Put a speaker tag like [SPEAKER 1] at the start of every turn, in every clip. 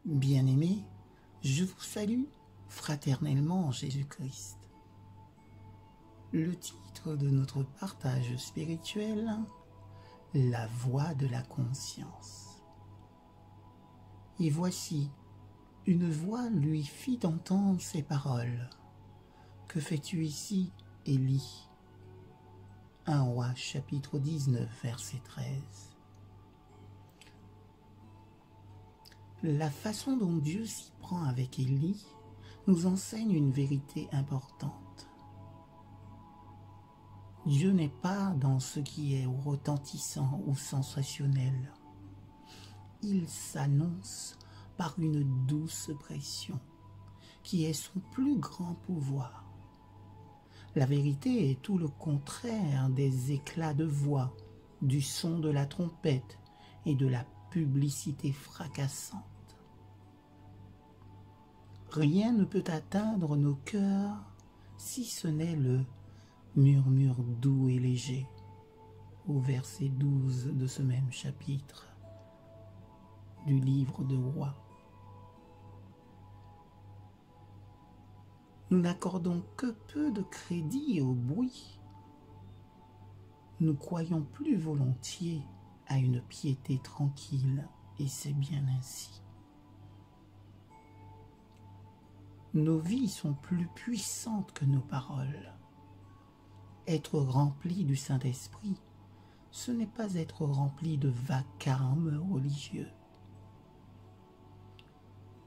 [SPEAKER 1] Bien-aimés, je vous salue fraternellement en Jésus-Christ. Le titre de notre partage spirituel, la voix de la conscience. Et voici, une voix lui fit entendre ces paroles. Que fais-tu ici, Élie? 1 Roi chapitre 19, verset 13. La façon dont Dieu s'y prend avec Élie nous enseigne une vérité importante. Dieu n'est pas dans ce qui est retentissant ou sensationnel. Il s'annonce par une douce pression, qui est son plus grand pouvoir. La vérité est tout le contraire des éclats de voix, du son de la trompette et de la publicité fracassante. Rien ne peut atteindre nos cœurs si ce n'est le murmure doux et léger, au verset 12 de ce même chapitre du livre de Rois. Nous n'accordons que peu de crédit au bruit. Nous croyons plus volontiers à une piété tranquille, et c'est bien ainsi. Nos vies sont plus puissantes que nos paroles. Être rempli du Saint-Esprit, ce n'est pas être rempli de vacarme religieux.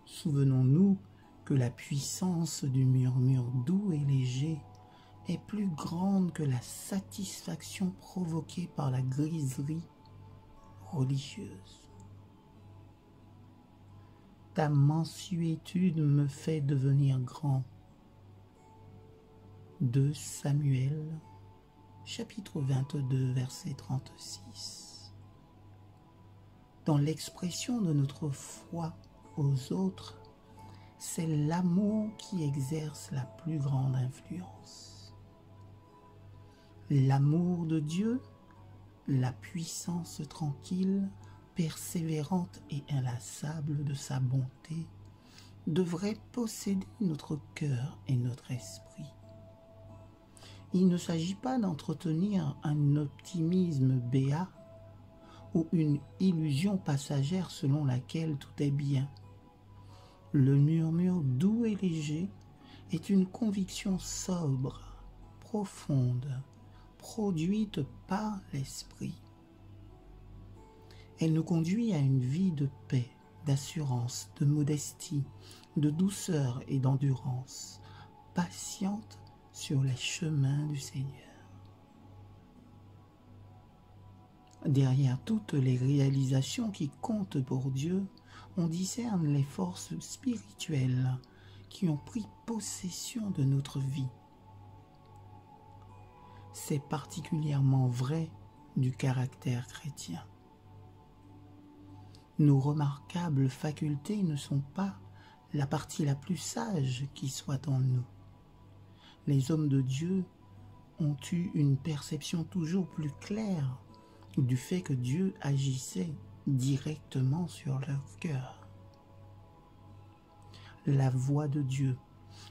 [SPEAKER 1] Souvenons-nous que la puissance du murmure doux et léger est plus grande que la satisfaction provoquée par la griserie religieuse. Ta mansuétude me fait devenir grand. 2 Samuel, chapitre 22, verset 36. Dans l'expression de notre foi aux autres, c'est l'amour qui exerce la plus grande influence. L'amour de Dieu, la puissance tranquille, persévérante et inlassable de sa bonté, devrait posséder notre cœur et notre esprit. Il ne s'agit pas d'entretenir un optimisme béat ou une illusion passagère selon laquelle tout est bien. Le murmure doux et léger est une conviction sobre, profonde, produite par l'esprit. Elle nous conduit à une vie de paix, d'assurance, de modestie, de douceur et d'endurance, patiente sur les chemins du Seigneur. Derrière toutes les réalisations qui comptent pour Dieu, on discerne les forces spirituelles qui ont pris possession de notre vie. C'est particulièrement vrai du caractère chrétien. Nos remarquables facultés ne sont pas la partie la plus sage qui soit en nous. Les hommes de Dieu ont eu une perception toujours plus claire du fait que Dieu agissait directement sur leur cœur. La voix de Dieu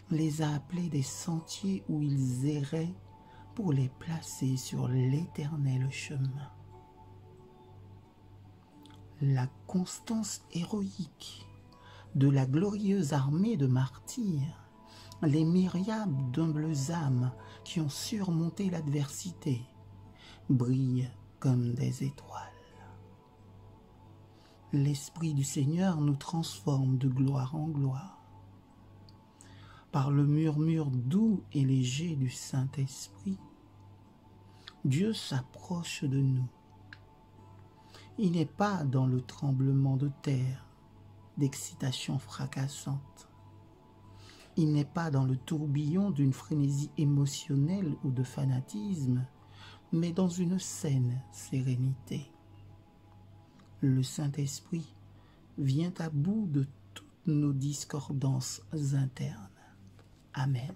[SPEAKER 1] les a appelés des sentiers où ils erraient pour les placer sur l'éternel chemin. La constance héroïque de la glorieuse armée de martyrs, les myriades d'humbles âmes qui ont surmonté l'adversité, brillent comme des étoiles. L'Esprit du Seigneur nous transforme de gloire en gloire. Par le murmure doux et léger du Saint-Esprit, Dieu s'approche de nous. Il n'est pas dans le tremblement de terre, d'excitation fracassante. Il n'est pas dans le tourbillon d'une frénésie émotionnelle ou de fanatisme, mais dans une saine sérénité. Le Saint-Esprit vient à bout de toutes nos discordances internes. Amen.